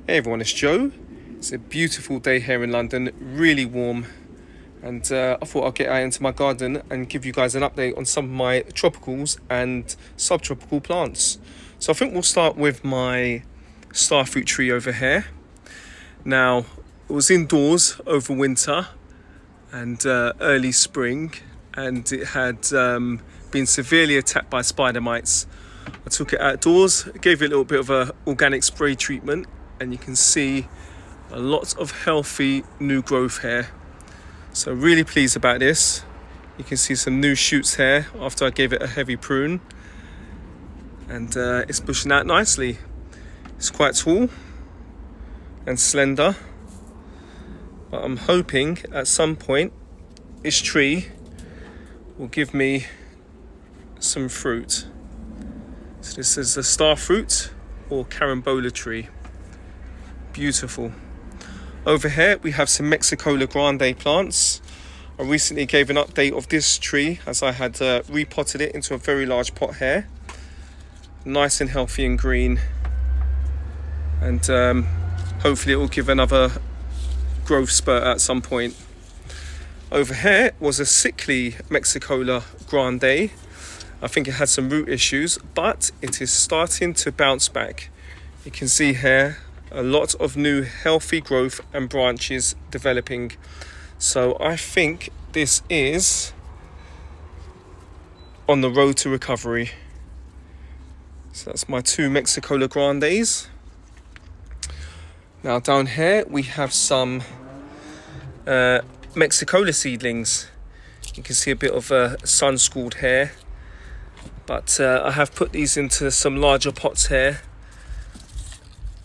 Hey everyone, it's Joe. It's a beautiful day here in London, really warm, and I thought I'd get out into my garden and give you guys an update on some of my tropicals and subtropical plants. So I think we'll start with my starfruit tree over here. Now, it was indoors over winter and early spring, and it had been severely attacked by spider mites. I took it outdoors, gave it a little bit of a organic spray treatment, and you can see a lot of healthy new growth here. So really pleased about this. You can see some new shoots here after I gave it a heavy prune, and it's pushing out nicely. It's quite tall and slender, but I'm hoping at some point this tree will give me some fruit. So this is the starfruit or carambola tree. Beautiful. Over here we have some Mexicola Grande plants. I recently gave an update of this tree as I had repotted it into a very large pot here. Nice and healthy and green, and hopefully it will give another growth spurt at some point. Over here was a sickly Mexicola Grande. I think it had some root issues, but it is starting to bounce back. You can see here a lot of new healthy growth and branches developing. So I think this is on the road to recovery. So that's my two Mexicola Grandes. Now down here we have some Mexicola seedlings. You can see a bit of sun scald here, but I have put these into some larger pots here,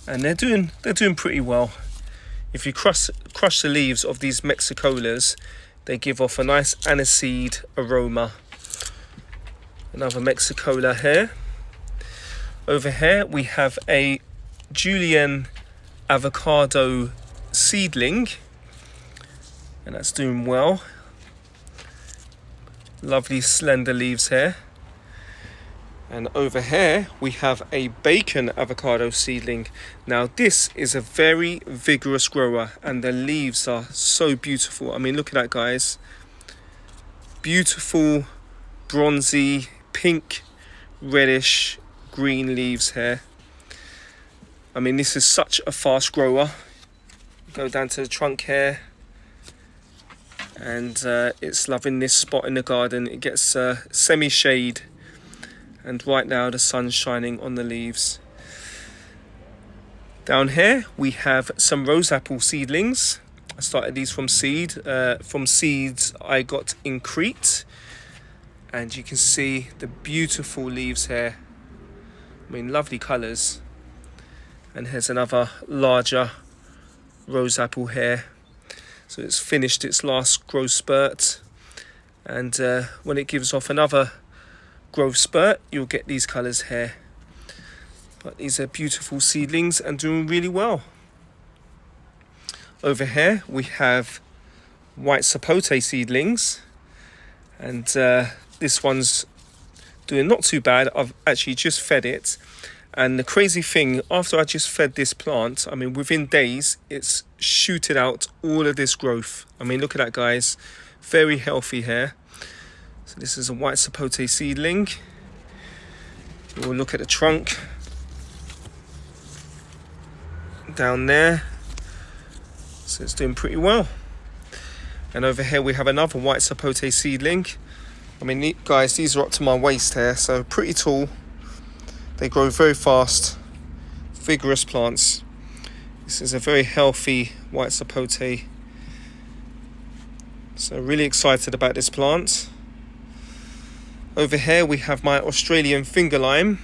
and they're doing pretty well. If you crush the leaves of these Mexicolas, they give off a nice aniseed aroma. Another Mexicola here. Over here we have a Julienne avocado seedling, and that's doing well. Lovely slender leaves here. And over here we have a bacon avocado seedling. Now this is a very vigorous grower, and the leaves are so beautiful. I mean, look at that, guys. Beautiful bronzy pink, reddish green leaves here. I mean, this is such a fast grower. Go down to the trunk here, and it's loving this spot in the garden. It gets semi-shade, and right now the sun's shining on the leaves. Down here we have some rose apple seedlings. I started these from seeds I got in Crete, and you can see the beautiful leaves here. I mean, lovely colours. And here's another larger rose apple here. So it's finished its last growth spurt, and when it gives off another growth spurt, you'll get these colours here. But these are beautiful seedlings and doing really well. Over here we have white sapote seedlings, and this one's doing not too bad. I've actually just fed it, and the crazy thing, after I just fed this plant, I mean, within days it's shooted out all of this growth. I mean, look at that, guys. Very healthy here. So this is a white sapote seedling. We'll look at the trunk down there. So it's doing pretty well. And over here we have another white sapote seedling. I mean, guys, these are up to my waist here, so pretty tall. They grow very fast, vigorous plants. This is a very healthy white sapote. So really excited about this plant. Over here we have my Australian finger lime.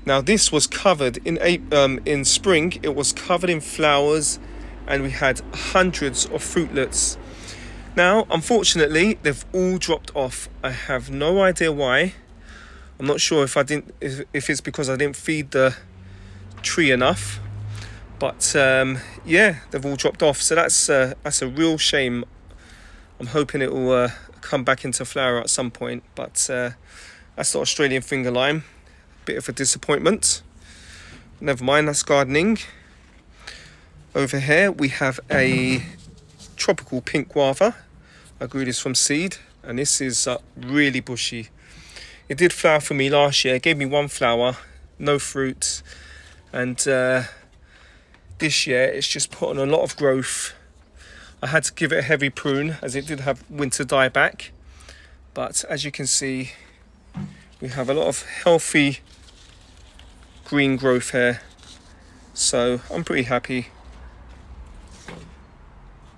Now this was covered in spring. It was covered in flowers, and we had hundreds of fruitlets. Now, unfortunately, they've all dropped off. I have no idea why. I'm not sure if it's because I didn't feed the tree enough, but yeah, they've all dropped off. So that's a real shame. I'm hoping it will come back into flower at some point, but that's the Australian finger lime. Bit of a disappointment. Never mind, that's gardening. Over here we have a tropical pink guava. I grew this from seed, and this is really bushy. It did flower for me last year. It gave me one flower, no fruit, and this year it's just put on a lot of growth. I had to give it a heavy prune as it did have winter dieback, but as you can see, we have a lot of healthy green growth here, so I'm pretty happy.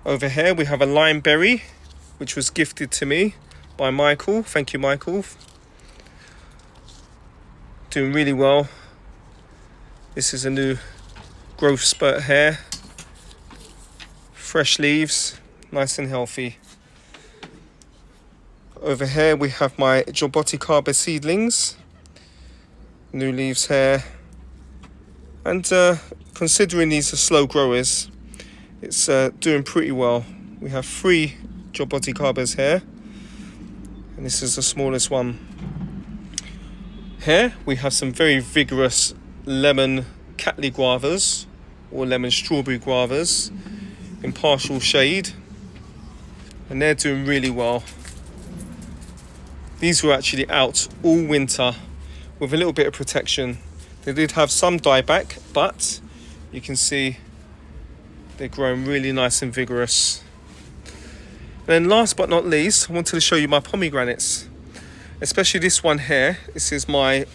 Over here we have a lime berry, which was gifted to me by Michael. Thank you, Michael. Doing really well. This is a new growth spurt here. Fresh leaves, nice and healthy. Over here we have my Sapote seedlings. New leaves here. And considering these are slow growers, it's doing pretty well. We have 3 Sapote here, and this is the smallest one. Here we have some very vigorous lemon Cattleya guavas, or lemon strawberry guavas, in partial shade, and they're doing really well. These were actually out all winter with a little bit of protection. They did have some dieback, but you can see they're growing really nice and vigorous. And then last but not least, I wanted to show you my pomegranates, especially this one here. This is my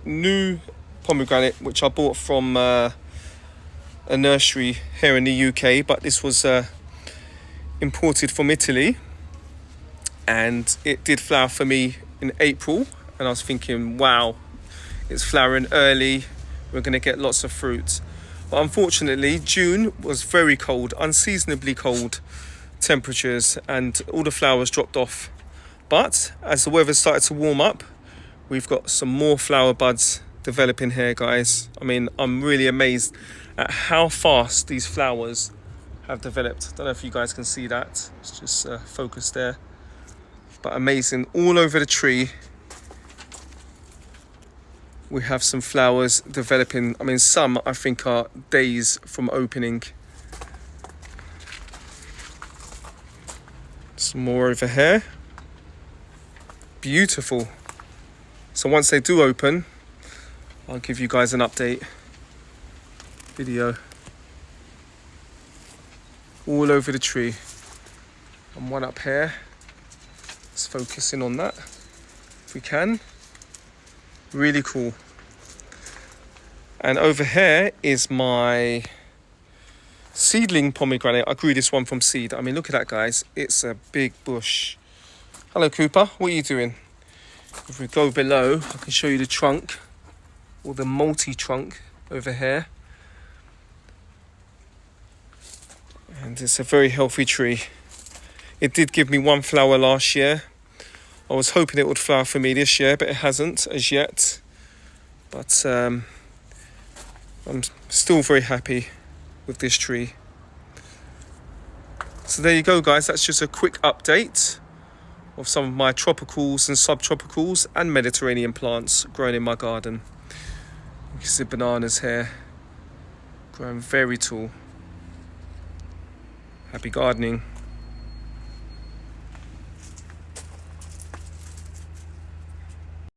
new pomegranate, which I bought from a nursery here in the UK, but this was imported from Italy, and it did flower for me in April, and I was thinking, wow, it's flowering early, we're going to get lots of fruit. But unfortunately, June was very cold, unseasonably cold temperatures, and all the flowers dropped off. But as the weather started to warm up, we've got some more flower buds developing here, guys. I mean, I'm really amazed at how fast these flowers have developed. Don't know if you guys can see that. It's just focused there. But amazing, all over the tree. We have some flowers developing. I mean, some I think are days from opening. Some more over here. Beautiful. So once they do open, I'll give you guys an update video. All over the tree. And one up here. Let's focus in on that if we can. Really cool. And over here is my seedling pomegranate. I grew this one from seed. I mean, look at that, guys. It's a big bush. Hello, Cooper. What are you doing? If we go below, I can show you the trunk, or the multi-trunk over here. And it's a very healthy tree. It did give me one flower last year. I was hoping it would flower for me this year, but it hasn't as yet. But I'm still very happy with this tree. So there you go, guys. That's just a quick update of some of my tropicals and subtropicals and Mediterranean plants growing in my garden. You can see bananas here, growing very tall. Happy gardening.